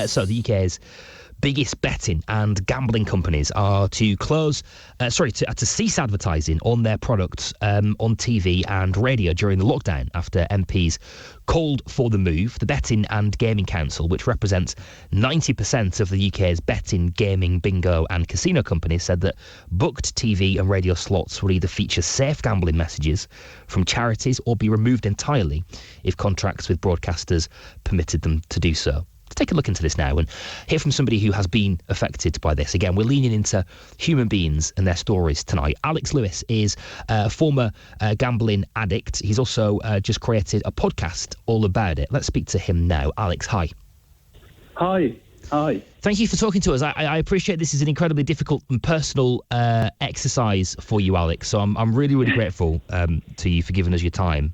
So the UK's biggest betting and gambling companies are to cease advertising on their products on TV and radio during the lockdown after MPs called for the move. The Betting and Gaming Council, which represents 90% of the UK's betting, gaming, bingo and casino companies, said that booked TV and radio slots will either feature safe gambling messages from charities or be removed entirely if contracts with broadcasters permitted them to do so. Let's take a look into this now and hear from somebody who has been affected by this. Again, we're leaning into human beings and their stories tonight. Alex Lewis is a former gambling addict. He's also just created a podcast all about it. Let's speak to him now. Alex, hi. Hi. Thank you for talking to us. I appreciate this is an incredibly difficult and personal exercise for you, Alex. So I'm really, really grateful to you for giving us your time.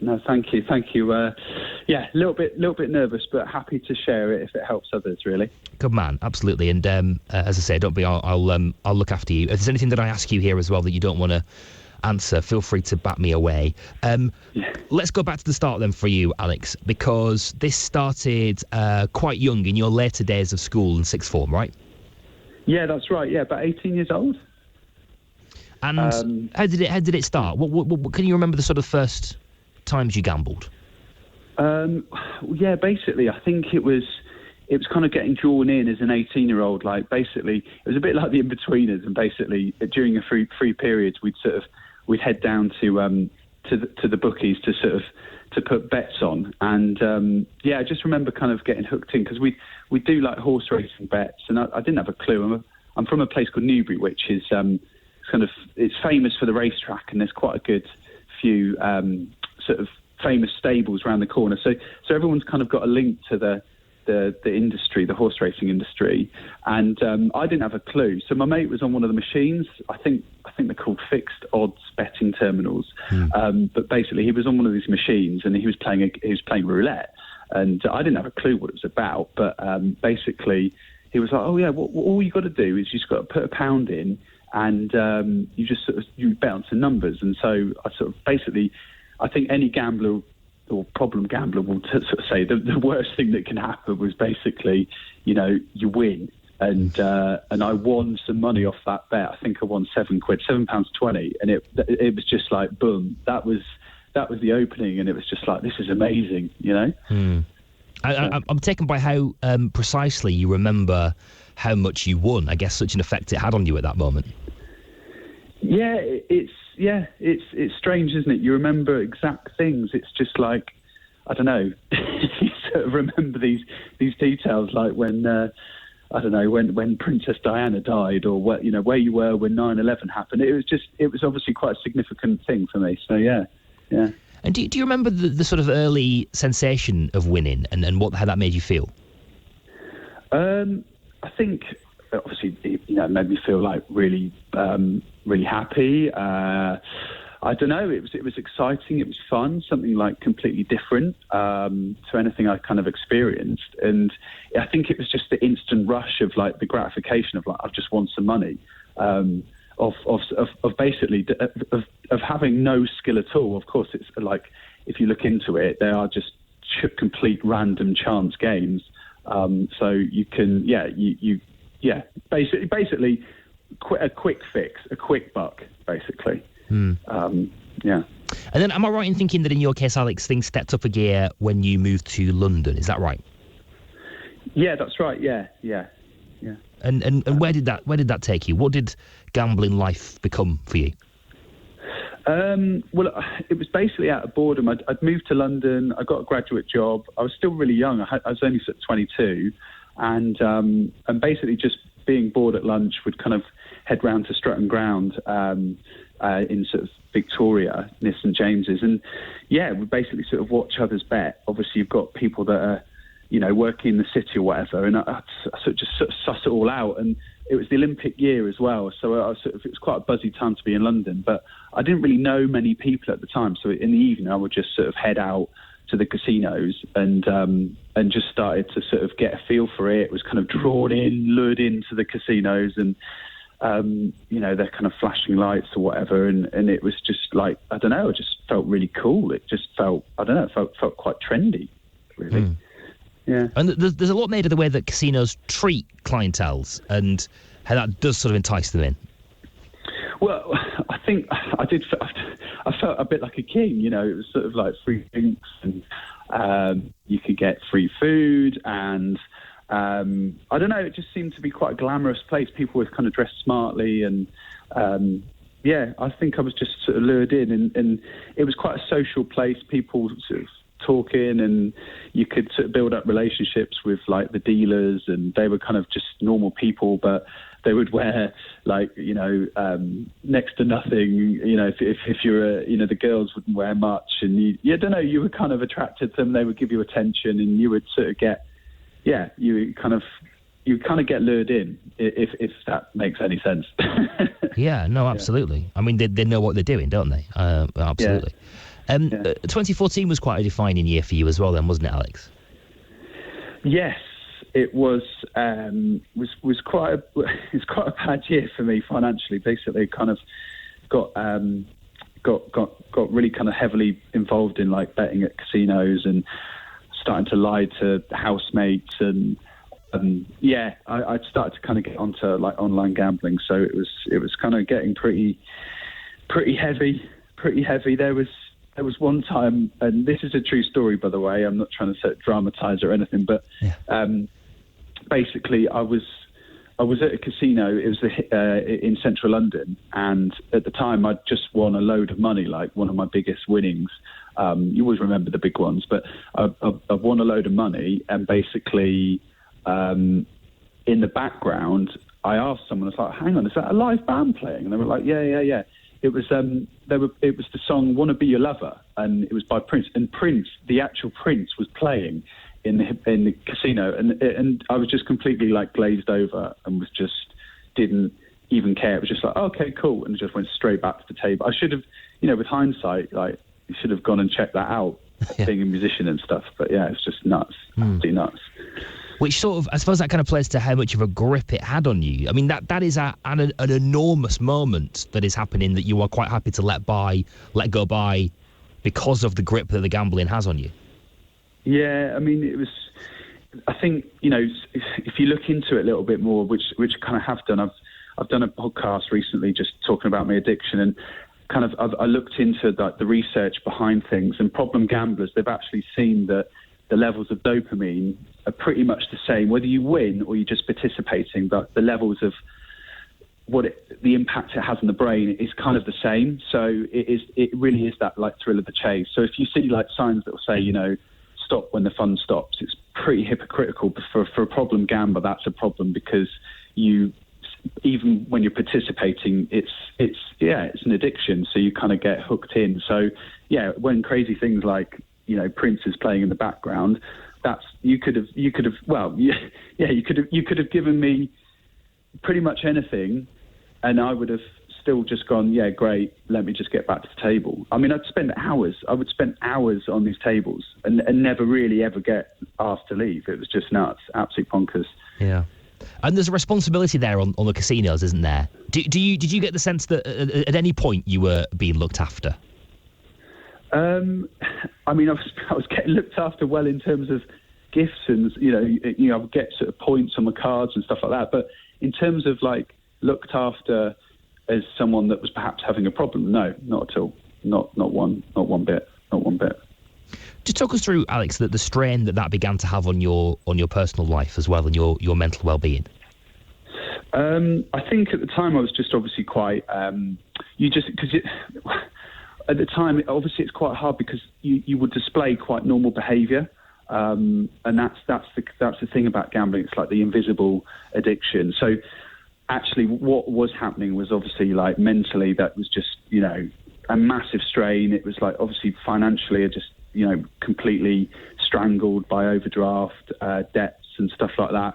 No, thank you. A little bit nervous, but happy to share it if it helps others. Really. Good man, absolutely. And as I say, don't be. I'll look after you. If there's anything that I ask you here as well that you don't want to answer, feel free to bat me away. Let's go back to the start then for you, Alex, because this started quite young in your later days of school in sixth form, right? Yeah, that's right. Yeah, about 18 years old. And how did it start? What can you remember the sort of first times you gambled? Basically, I think it was kind of getting drawn in as an 18-year-old. Like, basically, it was a bit like the in-betweeners, and basically during a free period, we'd head down to the bookies to put bets on, and I just remember kind of getting hooked in because we do like horse racing bets, and I didn't have a clue. I'm from a place called Newbury, which is it's famous for the racetrack, and there's quite a good few sort of famous stables around the corner. So everyone's kind of got a link to the industry, the horse racing industry, and I didn't have a clue. So my mate was on one of the machines. I think they're called fixed odds betting terminals. But basically, he was on one of these machines, and he was playing roulette, and I didn't have a clue what it was about. But basically, he was like, "Oh yeah, all you got to do is you just got to put £1 in." And you bet on some numbers. And so I think any gambler or problem gambler will say the worst thing that can happen was basically, you win. And I won some money off that bet. I think I won £7.20, and it was just like boom. That was the opening, and it was just like, this is amazing, I'm taken by how precisely you remember how much you won. I guess such an effect it had on you at that moment. Yeah, it's strange, isn't it? You remember exact things. It's just like, I don't know. You sort of remember these details, like when when Princess Diana died, or where you were when 9/11 happened. It was obviously quite a significant thing for me. So yeah. And do you remember the sort of early sensation of winning and how that made you feel? I think obviously it made me feel like really happy. I don't know. It was exciting. It was fun. Something like completely different to anything I kind of experienced. And I think it was just the instant rush of like the gratification of like, I've just won some money. Of basically having no skill at all. Of course, it's like, if you look into it, they are just complete random chance games. So you can, basically a quick fix, a quick buck, basically. And then, am I right in thinking that in your case, Alex, things stepped up a gear when you moved to London? Is that right? Yeah, that's right. Yeah. And where did that take you? What did gambling life become for you? Well, it was basically out of boredom. I'd moved to London. I got a graduate job. I was still really young. I was only sort of 22, and basically just being bored at lunch, would kind of head round to Stratton Ground in sort of Victoria, near St James's, and we basically sort of watch others bet. Obviously, you've got people that are working in the city or whatever, and I sort of just suss it all out. And it was the Olympic year as well, so it was quite a buzzy time to be in London. But I didn't really know many people at the time, so in the evening I would just sort of head out to the casinos and just started to sort of get a feel for it. It was kind of drawn in, lured into the casinos, and they're kind of flashing lights or whatever, and it was just like, I don't know, it just felt really cool. It just felt, I don't know, it felt quite trendy, really. Yeah. And there's a lot made of the way that casinos treat clienteles and how that does sort of entice them in. Well, I think I felt a bit like a king, you know. It was sort of like free drinks, and you could get free food, and I don't know, it just seemed to be quite a glamorous place. People were kind of dressed smartly, and I think I was just sort of lured in, and it was quite a social place. People sort of talking, and you could sort of build up relationships with like the dealers, and they were kind of just normal people, but they would wear like, you know, next to nothing, you know, if you're the girls wouldn't wear much, and you don't know, you were kind of attracted to them. They would give you attention, and you would sort of get, you kind of get lured in, if that makes any sense. Yeah, no, absolutely. Yeah. I mean, they know what they're doing, don't they? Absolutely. Yeah. 2014 was quite a defining year for you as well, then, wasn't it, Alex? Yes, it was. Was quite a bad year for me financially. Basically, kind of got really kind of heavily involved in like betting at casinos and starting to lie to housemates, and I started to kind of get onto like online gambling. So it was kind of getting pretty heavy. There was one time, and this is a true story, by the way. I'm not trying to dramatise or anything, but basically, I was at a casino. It was in central London, and at the time, I'd just won a load of money, like one of my biggest winnings. You always remember the big ones, but I won a load of money, and basically, in the background, I asked someone, I was like, "Hang on, is that a live band playing?" And they were like, "Yeah." It was it was the song "Wanna Be Your Lover," and it was by Prince. And Prince, the actual Prince, was playing in the casino, and I was just completely like glazed over and was just didn't even care. It was just like, oh, okay, cool, and just went straight back to the table. I should have, with hindsight, like you should have gone and checked that out, being a musician and stuff. But yeah, it's just nuts, absolutely nuts. Which sort of, I suppose that kind of plays to how much of a grip it had on you. I mean, that is an enormous moment that is happening that you are quite happy to let go by, because of the grip that the gambling has on you. Yeah, I mean, it was. I think if you look into it a little bit more, which I kind of have done. I've done a podcast recently just talking about my addiction, and kind of I looked into the research behind things, and problem gamblers, they've actually seen that the levels of dopamine are pretty much the same, whether you win or you're just participating, but the levels of the impact it has on the brain is kind of the same. So it really is that like thrill of the chase. So if you see like signs that will say, stop when the fun stops, it's pretty hypocritical. But for a problem gambler, that's a problem, because even when you're participating, it's an addiction. So you kind of get hooked in. So yeah, when crazy things like, Prince is playing in the background, you could have given me pretty much anything, and I would have still just gone, yeah, great, let me just get back to the table. I mean, I would spend hours on these tables and never really ever get asked to leave. It was just nuts, absolute bonkers. Yeah. And there's a responsibility there on the casinos, isn't there? Did you get the sense that at any point you were being looked after? I mean, I was getting looked after well in terms of gifts, and I would get sort of points on my cards and stuff like that. But in terms of like looked after as someone that was perhaps having a problem, no, not at all, not one bit. Just talk us through, Alex, the strain that began to have on your personal life as well, and your mental well-being. I think at the time I was just obviously quite at the time, obviously, it's quite hard because you would display quite normal behaviour, and that's the thing about gambling. It's like the invisible addiction. So, actually, what was happening was obviously like mentally, that was just a massive strain. It was like obviously financially, just completely strangled by overdraft debts and stuff like that.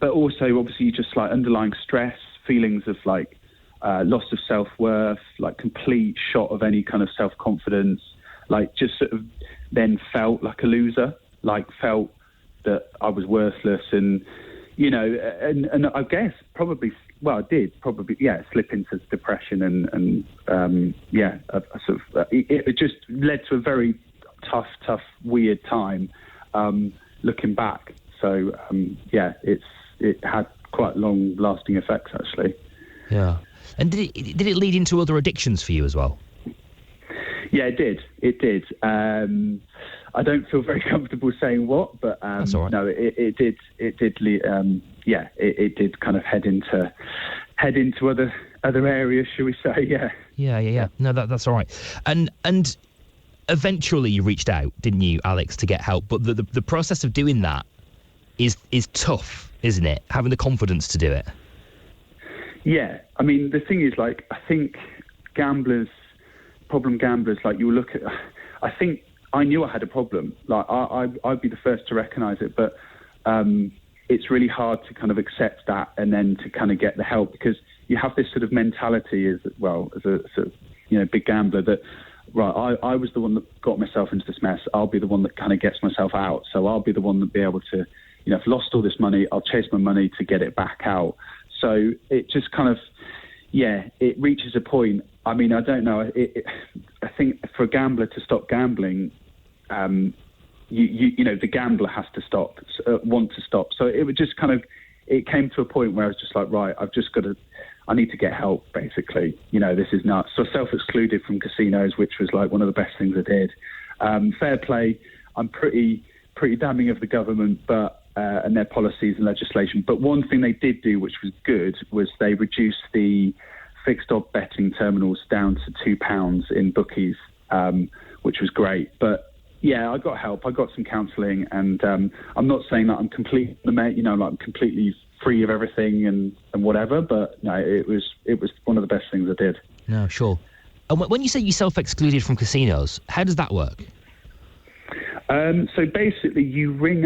But also, obviously, just like underlying stress, feelings of like loss of self-worth, like complete shot of any kind of self-confidence, like just sort of then felt like a loser, like felt that I was worthless, and and I guess probably, well, I did probably, slip into depression, and it just led to a very tough, weird time. looking back. So it had quite long-lasting effects, actually. Yeah. And did it lead into other addictions for you as well? Yeah, it did. It did. I don't feel very comfortable saying what, but That's all right. no, it did. It did. It did kind of head into other areas, shall we say? Yeah. Yeah. No, that's all right. And eventually you reached out, didn't you, Alex, to get help? But the process of doing that is tough, isn't it? Having the confidence to do it. Yeah. I mean, the thing is, like, I think problem gamblers, like, you look at, I think I knew I had a problem. Like, I'd be the first to recognise it, but it's really hard to kind of accept that and then to kind of get the help, because you have this sort of mentality as a sort of, big gambler that, right, I was the one that got myself into this mess. I'll be the one that kind of gets myself out. So I'll be the one that be able to, if I've lost all this money, I'll chase my money to get it back out. So it just kind of, it reaches a point. I mean, I don't know. I think for a gambler to stop gambling, the gambler has to stop, want to stop. So it would just kind of, it came to a point where I was just like, right, I need to get help, basically. This is nuts. So self-excluded from casinos, which was like one of the best things I did. Fair play. I'm pretty damning of the government, but and their policies and legislation. But one thing they did do, which was good, was they reduced the fixed odd betting terminals down to £2 in bookies, which was great. But yeah, I got help. I got some counselling, and I'm not saying that I'm completely, I'm completely free of everything and whatever. But no, it was one of the best things I did. No, sure. And when you say you self-excluded from casinos, how does that work? So basically, you ring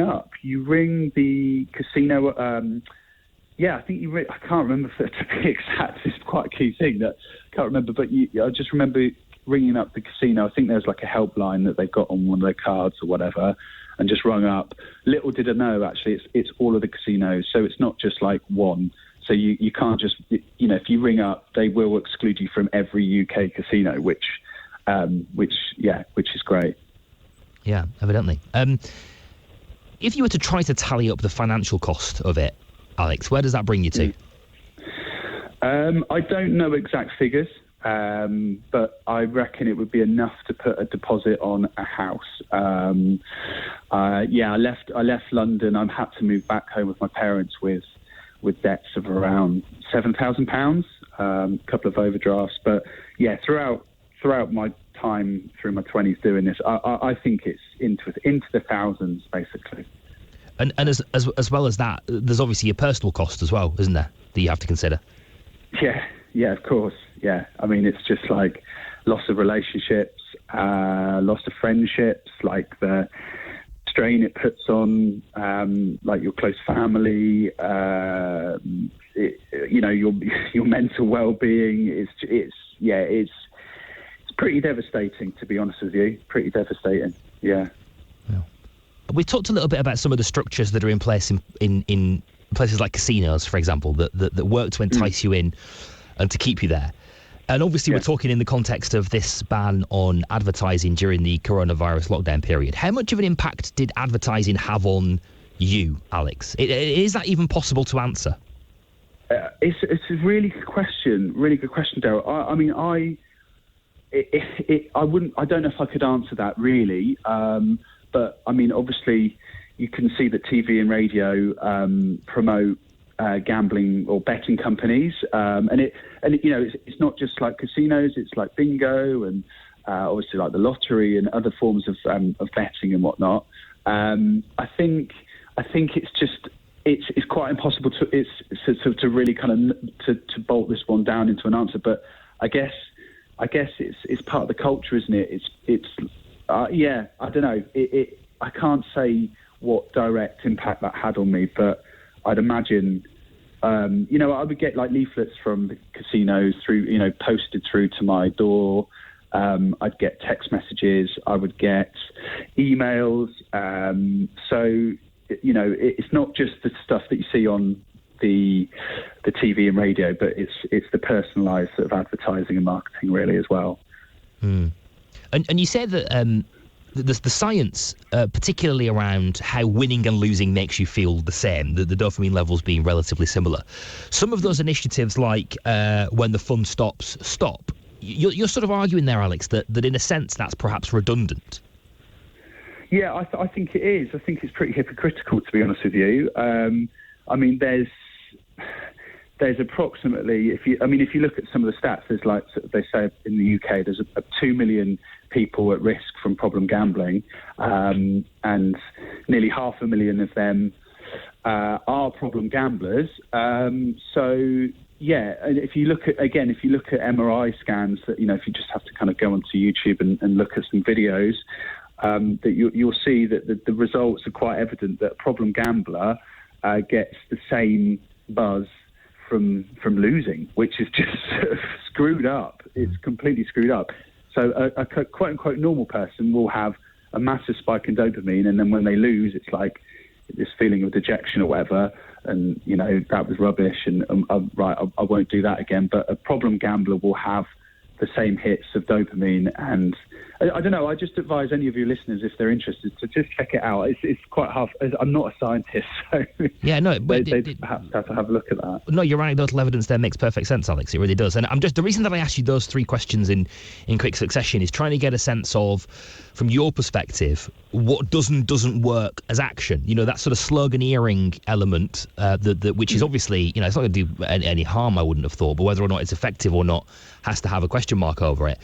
the casino. I think I can't remember to be exact. It's quite a key thing that I can't remember. But I just remember ringing up the casino. I think there's like a helpline that they've got on one of their cards or whatever, and just rung up. Little did I know, actually, it's all of the casinos. So it's not just like one. So you can't just, if you ring up, they will exclude you from every UK casino, which is great. Yeah, evidently. If you were to try to tally up the financial cost of it, Alex, where does that bring you to? I don't know exact figures, but I reckon it would be enough to put a deposit on a house. I left London. I had to move back home with my parents with debts of around £7,000, a couple of overdrafts. But yeah, throughout my time through my 20s doing this, I think it's into the thousands, basically. And as well as that, there's obviously a personal cost as well, isn't there, that you have to consider? Yeah, of course. Yeah, I mean, it's just like loss of relationships, loss of friendships, like the strain it puts on, like your close family, your mental well-being. It's pretty devastating, to be honest with you. Pretty devastating. Yeah. We talked a little bit about some of the structures that are in place in places like casinos, for example, that work to entice you in and to keep you there. And obviously, we're talking in the context of this ban on advertising during the coronavirus lockdown period. How much of an impact did advertising have on you, Alex? Is that even possible to answer? It's a really good question, Daryl. I don't know if I could answer that really. But I mean, obviously, you can see that TV and radio promote gambling or betting companies, and it's not just like casinos; it's like bingo and obviously like the lottery and other forms of betting and whatnot. I think it's quite impossible to really kind of to bolt this one down into an answer. But I guess it's part of the culture, isn't it? I don't know. I can't say what direct impact that had on me, but I'd imagine, I would get like leaflets from the casinos through, posted through to my door. I'd get text messages. I would get emails. So, it's not just the stuff that you see on the TV and radio, but it's the personalised sort of advertising and marketing really as well. And you said that the science, particularly around how winning and losing makes you feel the same, the dopamine levels being relatively similar. Some of those initiatives, like when the fun stops, stop. You're sort of arguing there, Alex, that in a sense that's perhaps redundant. Yeah, I think it is. I think it's pretty hypocritical, to be honest with you. I mean, there's approximately, if you look at some of the stats, there's like, they say in the UK, there's 2 million people at risk from problem gambling, and nearly 500,000 of them are problem gamblers. So yeah, and if you look at MRI scans, that, you know, if you just have to kind of go onto YouTube and look at some videos, that you'll see that the results are quite evident that a problem gambler gets the same buzz from losing, which is just sort of screwed up. It's completely screwed up. So a quote unquote normal person will have a massive spike in dopamine, and then when they lose, it's like this feeling of dejection or whatever, and you know, that was rubbish, and I won't do that again. But a problem gambler will have the same hits of dopamine, and I don't know. I just advise any of your listeners, if they're interested, to just check it out. It's quite hard. I'm not a scientist, so yeah, no, but they perhaps have to have a look at that. No, your anecdotal evidence there makes perfect sense, Alex. It really does. And the reason that I asked you those three questions in quick succession is trying to get a sense of, from your perspective, what doesn't work as action. You know, that sort of sloganeering element, which is obviously, you know, it's not going to do any harm, I wouldn't have thought, but whether or not it's effective or not has to have a question mark over it.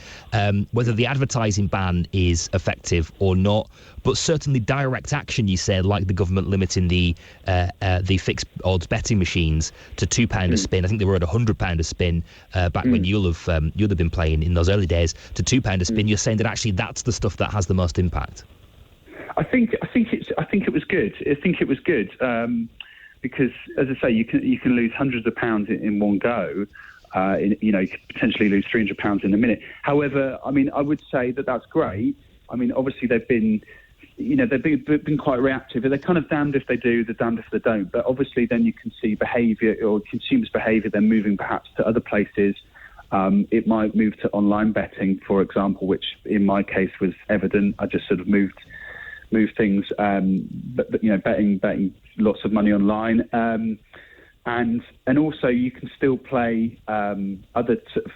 Whether the advertising ban is effective or not, but certainly direct action, you said, like the government limiting the fixed odds betting machines to £2 a spin. I think they were at £100 a spin back when you'll have been playing in those early days, to £2 a spin. You're saying that actually that's the stuff that has the most impact. I think it was good. I think it was good because, as I say, you can lose hundreds of pounds in one go. You could potentially lose £300 in a minute. However, I mean, I would say that that's great. I mean, obviously they've been quite reactive. They're kind of damned if they do, they're damned if they don't. But obviously then you can see behaviour, or consumers' behaviour, then moving perhaps to other places. It might move to online betting, for example, which in my case was evident. I just sort of moved things, but you know, betting lots of money online. And also you can still play other sort of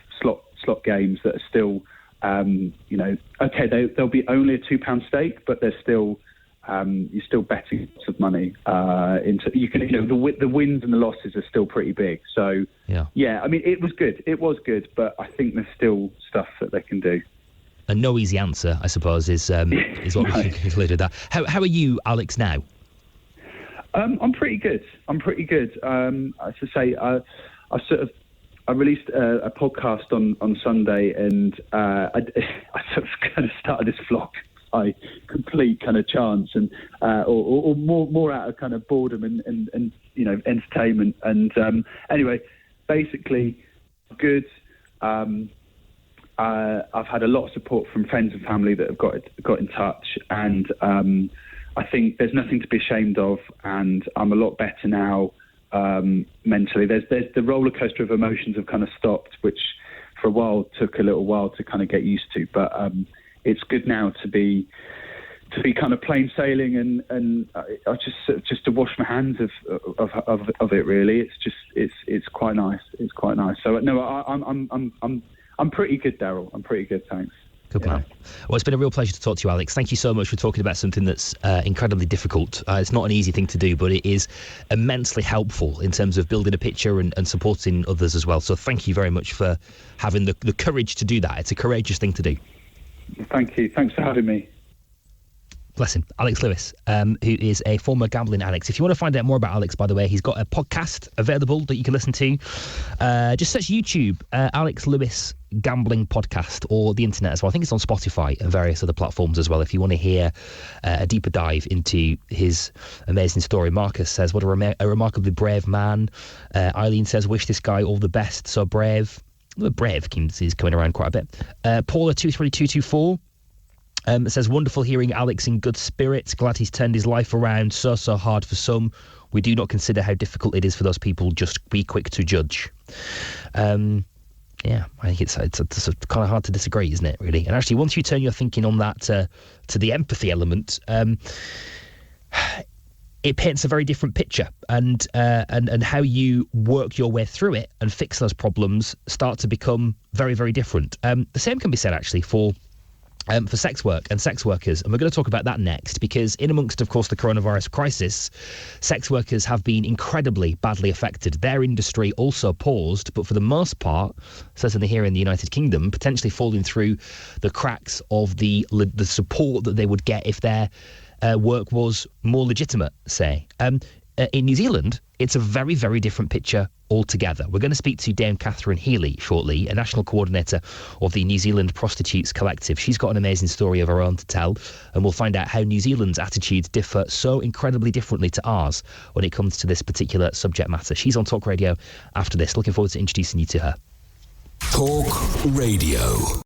slot games that are still, okay, they'll be only a £2 stake, but they're still you're still betting lots of money into. You can, the wins and the losses are still pretty big. So yeah, I mean, it was good, but I think there's still stuff that they can do. And no easy answer, I suppose, is what we concluded that. How are you, Alex, now? I'm pretty good. As I say, I released a podcast on Sunday, and I sort of kind of started this vlog by complete kind of chance, and or more out of kind of boredom and entertainment. And anyway, basically, good. I've had a lot of support from friends and family that have got in touch, and I think there's nothing to be ashamed of, and I'm a lot better now mentally. There's the roller coaster of emotions have kind of stopped, which for a while took a little while to kind of get used to. But it's good now to be kind of plain sailing, and I just to wash my hands of it. Really, it's quite nice. It's quite nice. So no, I'm pretty good, Daryl. I'm pretty good, thanks. Good plan. Well, it's been a real pleasure to talk to you, Alex. Thank you so much for talking about something that's incredibly difficult. It's not an easy thing to do, but it is immensely helpful in terms of building a picture and supporting others as well. So thank you very much for having the courage to do that. It's a courageous thing to do. Thank you. Thanks for having me. Bless him. Alex Lewis, who is a former gambling addict. If you want to find out more about Alex, by the way, he's got a podcast available that you can listen to. Just search YouTube, Alex Lewis Gambling Podcast, or the internet as well. I think it's on Spotify and various other platforms as well, if you want to hear a deeper dive into his amazing story. Marcus says, what a remarkably brave man. Eileen says, wish this guy all the best. So brave. Brave is coming around quite a bit. Paula 23224 says, wonderful hearing Alex in good spirits. Glad he's turned his life around. So hard for some. We do not consider how difficult it is for those people. Just be quick to judge. Yeah, I think it's kind of hard to disagree, isn't it, really? And actually, once you turn your thinking on that to the empathy element, it paints a very different picture, and how you work your way through it and fix those problems start to become very, very different. The same can be said, actually, for sex work and sex workers. And we're going to talk about that next, because in amongst, of course, the coronavirus crisis, sex workers have been incredibly badly affected. Their industry also paused, but for the most part, certainly here in the United Kingdom, potentially falling through the cracks of the support that they would get if their work was more legitimate, say. In New Zealand, it's a very, very different picture altogether. We're going to speak to Dame Catherine Healy shortly, a national coordinator of the New Zealand Prostitutes Collective. She's got an amazing story of her own to tell, and we'll find out how New Zealand's attitudes differ so incredibly differently to ours when it comes to this particular subject matter. She's on Talk Radio after this. Looking forward to introducing you to her. Talk Radio.